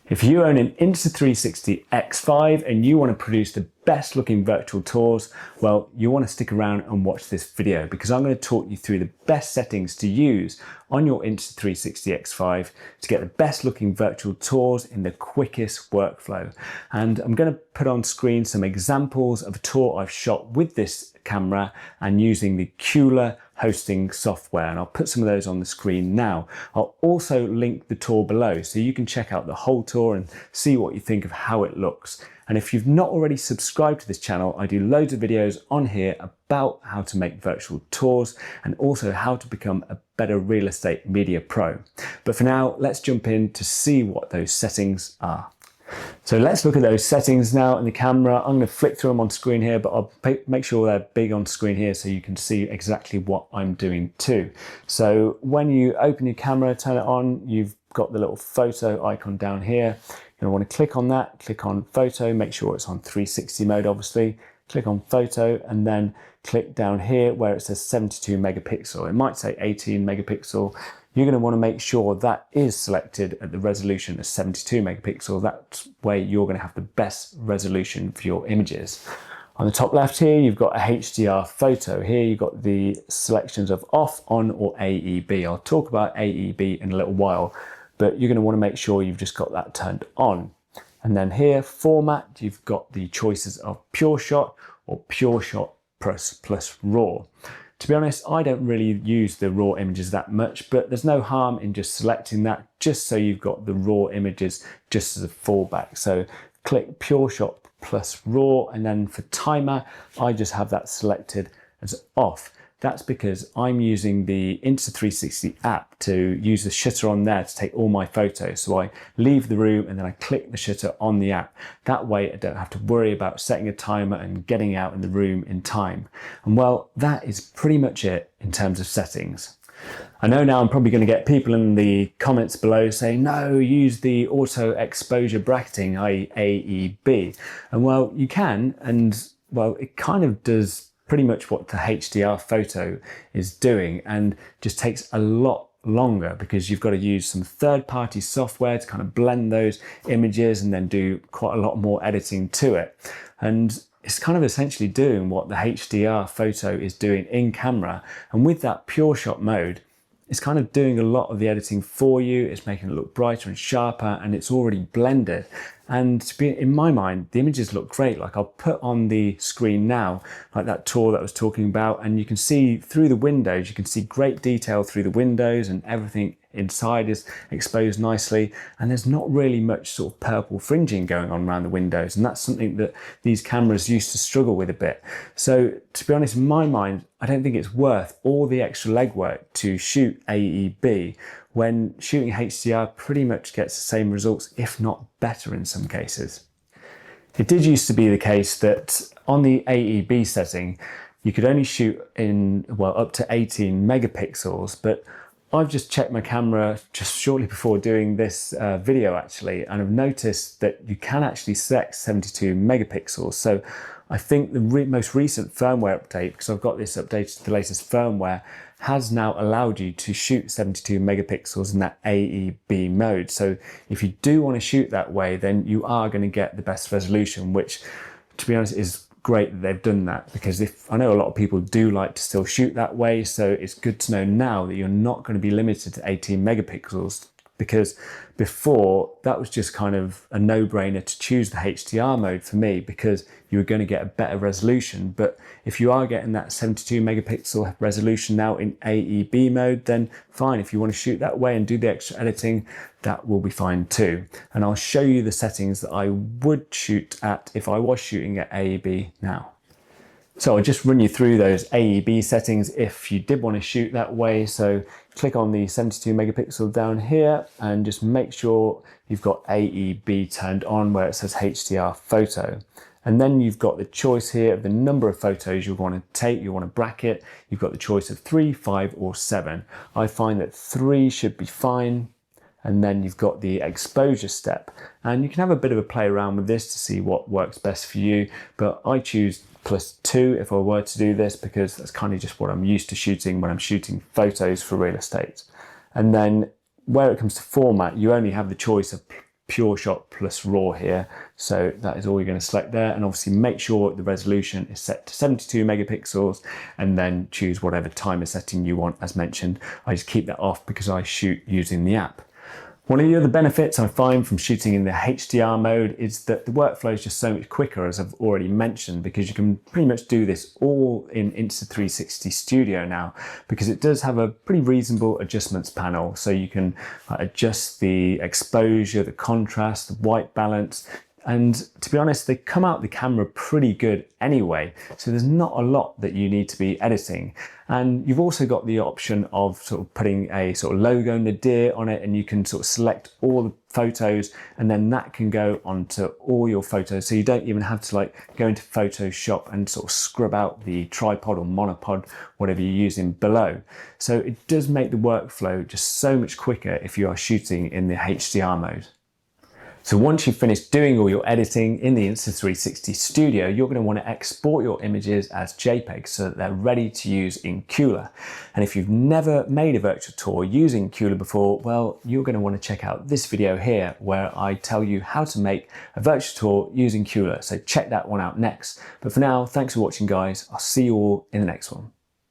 If you own an Insta360 X5 and you want to produce the best looking virtual tours, well, you want to stick around and watch this video because I'm going to talk you through the best settings to use on your Insta360 X5 to get the best looking virtual tours in the quickest workflow. And I'm going to put on screen some examples of a tour I've shot with this camera and using the Cooler hosting software, and I'll put some of those on the screen now. I'll also link the tour below so you can check out the whole tour and see what you think of how it looks. And if you've not already subscribed to this channel, I do loads of videos on here about how to make virtual tours and also how to become a better real estate media pro. But for now, let's jump in to see what those settings are. So let's look at those settings now in the camera. I'm going to flick through them on screen here, but I'll make sure they're big on screen here so you can see exactly what I'm doing too. So when you open your camera, turn it on, you've got the little photo icon down here. You're going to want to click on that, click on photo, make sure it's on 360 mode obviously, click on photo and then click down here where it says 72 megapixel. It might say 18 megapixel. You're going to want to make sure that is selected at the resolution of 72 megapixel. That way you're going to have the best resolution for your images. On the top left here, you've got a HDR photo. Here you've got the selections of off, on or AEB. I'll talk about AEB in a little while, but you're going to want to make sure you've just got that turned on. And then here, format, you've got the choices of pure shot or pure shot plus raw. To be honest, I don't really use the raw images that much, but there's no harm in just selecting that just so you've got the raw images just as a fallback. So click pure shot plus raw, and then for timer, I just have that selected as off. That's because I'm using the Insta360 app to use the shutter on there to take all my photos. So I leave the room and then I click the shutter on the app. That way I don't have to worry about setting a timer and getting out in the room in time. And well, that is pretty much it in terms of settings. I know now I'm probably going to get people in the comments below saying, no, use the auto exposure bracketing, i.e. AEB. And well, you can, and well, it kind of does pretty much what the HDR photo is doing and just takes a lot longer because you've got to use some third-party software to kind of blend those images and then do quite a lot more editing to it. And it's kind of essentially doing what the HDR photo is doing in camera. And with that pure shot mode, it's kind of doing a lot of the editing for you. It's making it look brighter and sharper, and it's already blended. And to be, in my mind, the images look great. Like I'll put on the screen now, like that tour that I was talking about, and you can see through the windows, you can see great detail through the windows and everything inside is exposed nicely. And there's not really much sort of purple fringing going on around the windows. And that's something that these cameras used to struggle with a bit. So to be honest, in my mind, I don't think it's worth all the extra legwork to shoot AEB when shooting HDR pretty much gets the same results, if not better in some cases. It did used to be the case that on the AEB setting, you could only shoot in, well, up to 18 megapixels, but I've just checked my camera just shortly before doing this video actually, and I've noticed that you can actually select 72 megapixels. So I think the most recent firmware update, because I've got this updated to the latest firmware, has now allowed you to shoot 72 megapixels in that AEB mode. So if you do want to shoot that way, then you are going to get the best resolution, which to be honest is great that they've done that, because if I know a lot of people do like to still shoot that way, so it's good to know now that you're not going to be limited to 18 megapixels, because before that was just kind of a no-brainer to choose the HDR mode for me because you were going to get a better resolution. But if you are getting that 72 megapixel resolution now in AEB mode, then fine. If you want to shoot that way and do the extra editing, that will be fine too. And I'll show you the settings that I would shoot at if I was shooting at AEB now. So I'll just run you through those AEB settings if you did want to shoot that way. So click on the 72 megapixel down here and just make sure you've got AEB turned on where it says HDR photo. And then you've got the choice here of the number of photos you want to take, you want to bracket. You've got the choice of 3, 5 or 7. I find that 3 should be fine. And then you've got the exposure step. And you can have a bit of a play around with this to see what works best for you. But I choose +2 if I were to do this because that's kind of just what I'm used to shooting when I'm shooting photos for real estate. And then where it comes to format, you only have the choice of pure shot plus raw here. So that is all you're going to select there, and obviously make sure the resolution is set to 72 megapixels, and then choose whatever timer setting you want. As mentioned, I just keep that off because I shoot using the app. One of the other benefits I find from shooting in the HDR mode is that the workflow is just so much quicker, as I've already mentioned, because you can pretty much do this all in Insta360 Studio now, because it does have a pretty reasonable adjustments panel. So you can adjust the exposure, the contrast, the white balance. And to be honest, they come out the camera pretty good anyway. So there's not a lot that you need to be editing. And you've also got the option of sort of putting a sort of logo nadir on it, and you can sort of select all the photos, and then that can go onto all your photos. So you don't even have to like go into Photoshop and sort of scrub out the tripod or monopod, whatever you're using below. So it does make the workflow just so much quicker if you are shooting in the HDR mode. So once you've finished doing all your editing in the Insta360 Studio, you're going to want to export your images as JPEGs so that they're ready to use in Kuler. And if you've never made a virtual tour using Kuler before, well, you're going to want to check out this video here where I tell you how to make a virtual tour using Kuler. So check that one out next. But for now, thanks for watching, guys. I'll see you all in the next one.